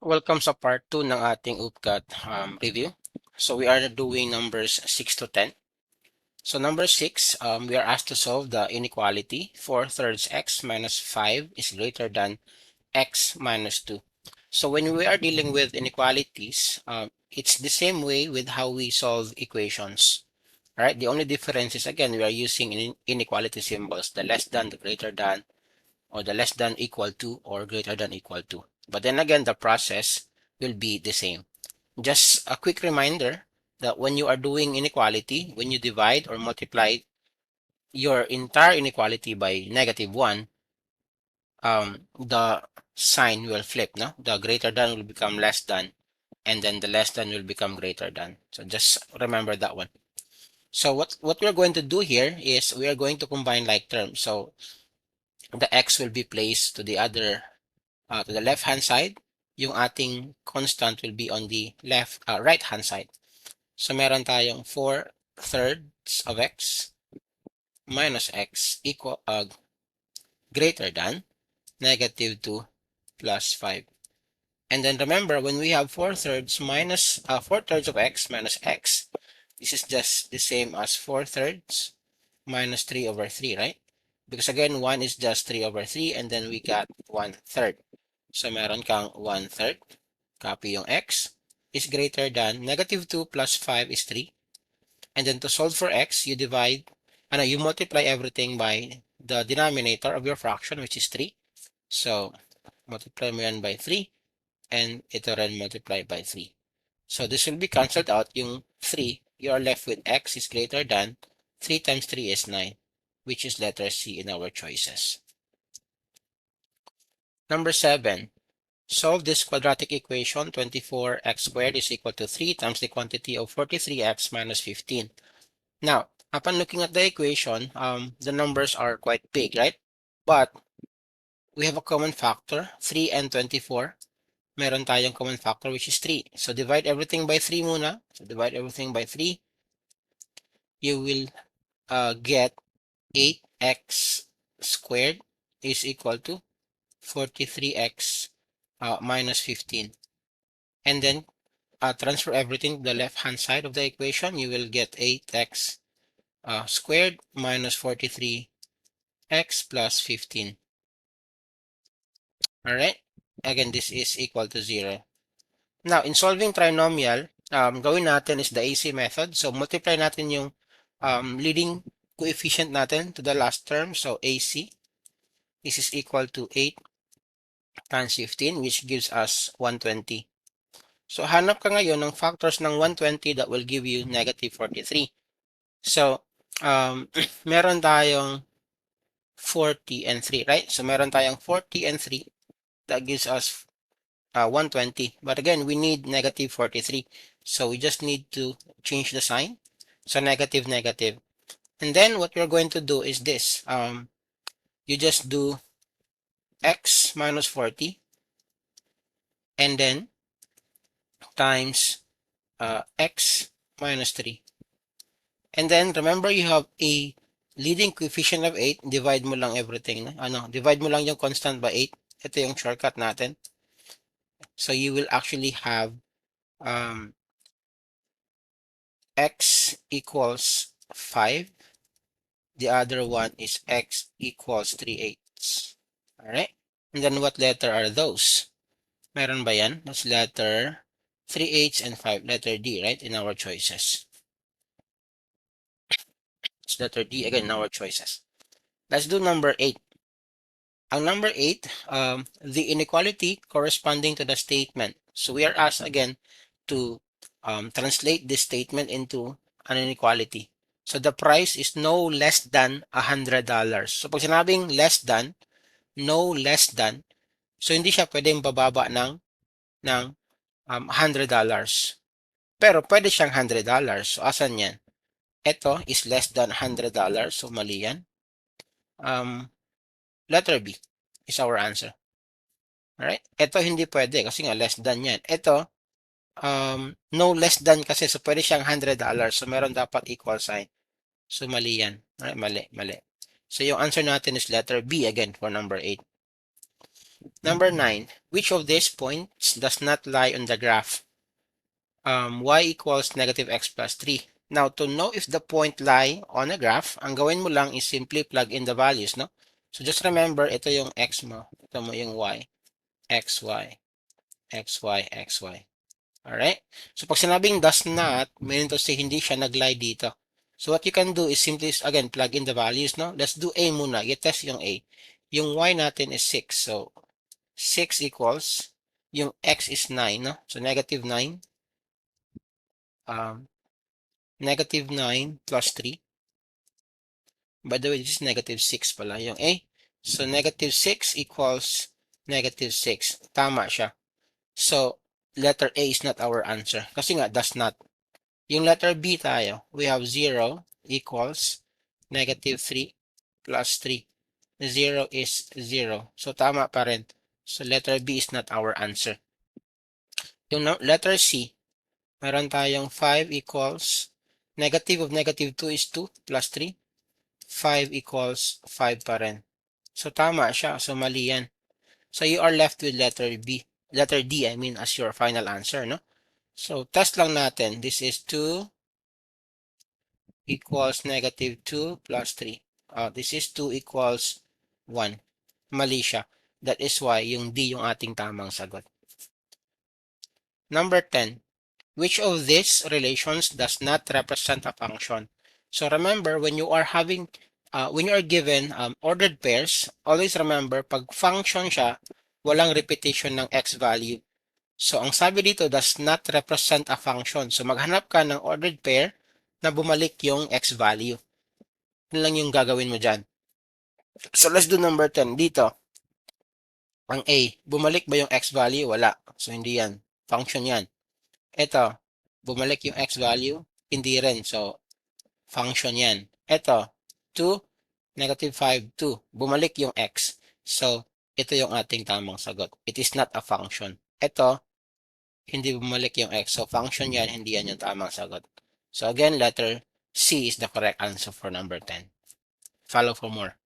Welcome sa part 2 ng ating UPCAT review. So we are doing numbers 6 to 10. So number 6, we are asked to solve the inequality 4/3 x minus 5 is greater than x minus 2. So when we are dealing with inequalities, it's the same way with how we solve equations. Right? The only difference is, again, we are using inequality symbols, the less than, the greater than, or the less than equal to, or greater than equal to. But then again, the process will be the same. Just a quick reminder that when you are doing inequality, when you divide or multiply your entire inequality by -1, the sign will flip, no? The greater than will become less than, and then the less than will become greater than. So just remember that one. So what we're going to do here is we are going to combine like terms. So the x will be placed to the other to the left hand side. Yung ating constant will be on the right hand side. So meron tayong 4/3 of x minus x greater than -2 plus 5. And then remember, when we have 4/3 minus 4/3 of x minus x, this is just the same as 4/3 minus 3 over 3, right? Because again, 1 is just 3 over 3, and then we got 1/3. So meron kang 1/3, copy yung x, is greater than -2 plus 5 is 3. And then to solve for x, you you multiply everything by the denominator of your fraction, which is 3. So multiply mo yan by 3, and ito rin multiply by 3. So this will be cancelled out. Yung 3, you are left with x is greater than 3 times 3 is 9, which is letter C in our choices. Number 7. Solve this quadratic equation. 24x squared is equal to 3 times the quantity of 43x minus 15. Now, upon looking at the equation, the numbers are quite big, right? But we have a common factor, 3 and 24. Meron tayong common factor, which is 3. So divide everything by 3 muna. So divide everything by 3. You will get 8x squared is equal to 43x minus 15. And then transfer everything to the left-hand side of the equation. You will get 8x squared minus 43x plus 15. All right. Again, this is equal to 0. Now, in solving trinomial, gawin natin is the AC method. So, multiply natin yung leading coefficient natin to the last term. So, AC, this is equal to 8 times 15, which gives us 120. So, hanap ka ngayon ng factors ng 120 that will give you -43. So, meron tayong 40 and 3, right? So, meron tayong 40 and 3 that gives us 120. But again, we need -43. So, we just need to change the sign. So, negative, negative. And then, what we're going to do is this. You just do x minus 40 and then times x minus 3. And then, remember, you have a leading coefficient of 8. Divide mo lang everything. Divide mo lang yung constant by 8. Ito yung shortcut natin. So, you will actually have x equals 5. The other one is x equals 3/8. Alright? And then, what letter are those? Meron ba yan? That's letter 3/8 and 5. Letter D, right? In our choices. It's letter D again in our choices. Let's do number 8. Ang number 8, the inequality corresponding to the statement. So we are asked again to translate this statement into an inequality. So the price is no less than $100. So pag sinabing less than, no less than, so hindi siya pwedeng bababa ng $100. Pero pwede siyang $100. So asan yan? Ito is less than $100. So mali yan. Letter B is our answer. Alright? Ito hindi pwede kasi nga less than yan. Ito, no less than kasi, so pwede siyang $100. So meron dapat equal sign. So mali yan. Alright? Mali, mali. So yung answer natin is letter B again for number 8. Number 9, which of these points does not lie on the graph? Y equals negative x plus 3. Now, to know if the point lie on a graph, ang gawin mo lang is simply plug in the values, no? So just remember, ito yung x mo, ito mo yung y, x, y, x, y, x, y. Alright? So pag sinabing does not, meaning to say hindi siya nag-lie dito. So what you can do is simply, again, plug in the values, no? Let's do A muna. I-test yung A. Yung y natin is 6. So 6 equals, yung x is 9, no? So negative 9. Negative 9 plus 3. By the way, this is negative 6 pala yung A. So negative 6 equals negative 6. Tama siya. So letter A is not our answer. Kasi nga, does not. Yung letter B tayo, we have 0 equals negative 3 plus 3. 0 is 0. So tama pa rin. So letter B is not our answer. Yung letter C, meron tayong 5 equals negative of negative 2 is 2 plus 3. 5 equals 5 pa rin. So tama siya. So mali yan. So you are left with letter B. Letter D, I mean, as your final answer, no? So test lang natin. This is 2 equals negative 2 plus 3. This is 2 equals 1. Mali siya. That is why yung D yung ating tamang sagot. Number 10. Which of these relations does not represent a function? So remember, when you are given ordered pairs, always remember, pag function siya, walang repetition ng x value. So ang sabi dito, does not represent a function. So maghanap ka ng ordered pair na bumalik yung x value. Yun lang yung gagawin mo dyan. So let's do number 10. Dito, ang A, bumalik ba yung x value? Wala. So hindi yan. Function yan. Ito, bumalik yung x value? Hindi rin. So, function yan. Ito, 2, negative 5, 2. Bumalik yung x. So, ito yung ating tamang sagot. It is not a function. Ito, hindi bumalik yung x. So, function yan, hindi yan yung tamang sagot. So, again, letter C is the correct answer for number 10. Follow for more.